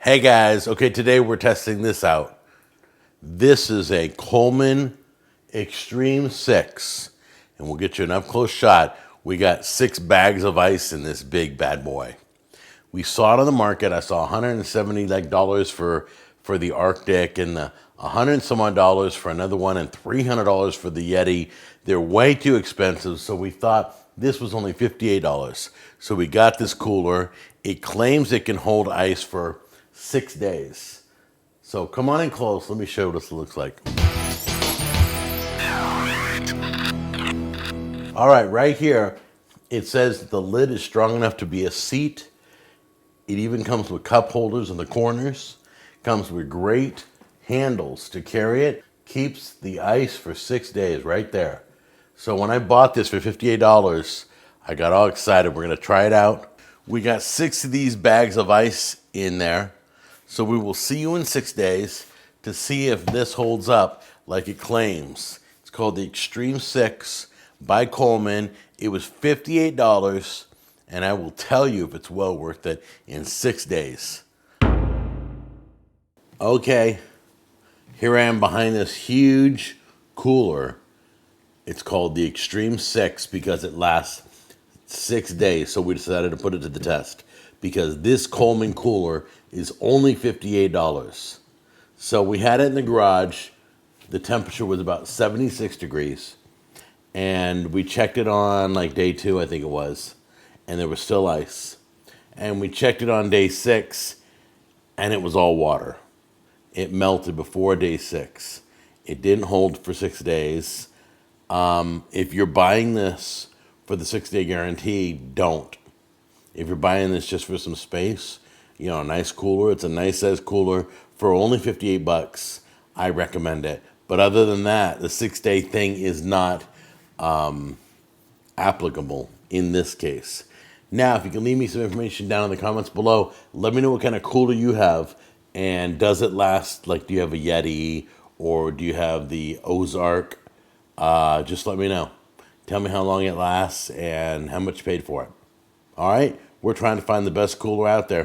Hey guys, okay, today we're testing this out. This is a Coleman Extreme 6, and we'll get you an up-close shot. We got 6 bags of ice in this big bad boy. We saw it on the market. I saw $170 for the Arctic and the $100 and some odd dollars for another one and $300 for the Yeti. They're way too expensive, so we thought this was only $58. So we got this cooler. It claims it can hold ice for 6 days. So come on in close. Let me show you what this looks like. All right here, it says that the lid is strong enough to be a seat. It even comes with cup holders in the corners. Comes with great handles to carry it. Keeps the ice for 6 days right there. So when I bought this for $58, I got all excited. We're gonna try it out. We got 6 of these bags of ice in there. So we will see you in 6 days to see if this holds up like it claims. It's called the Extreme 6 by Coleman. It was $58, and I will tell you if it's well worth it in 6 days. Okay, here I am behind this huge cooler. It's called the Extreme 6 because it lasts 6 days, so we decided to put it to the test. Because this Coleman cooler is only $58. So we had it in the garage. The temperature was about 76 degrees. And we checked it on like day 2, I think it was. And there was still ice. And we checked it on day 6, and it was all water. It melted before day 6. It didn't hold for 6 days. If you're buying this for the 6-day guarantee, don't. If you're buying this just for some space, you know, a nice cooler, it's a nice size cooler for only $58. I recommend it. But other than that, the 6-day thing is not applicable in this case. Now, if you can leave me some information down in the comments below, let me know what kind of cooler you have, and does it last? Like, do you have a Yeti or do you have the Ozark? Just let me know. Tell me how long it lasts and how much you paid for it. All right? We're trying to find the best cooler out there.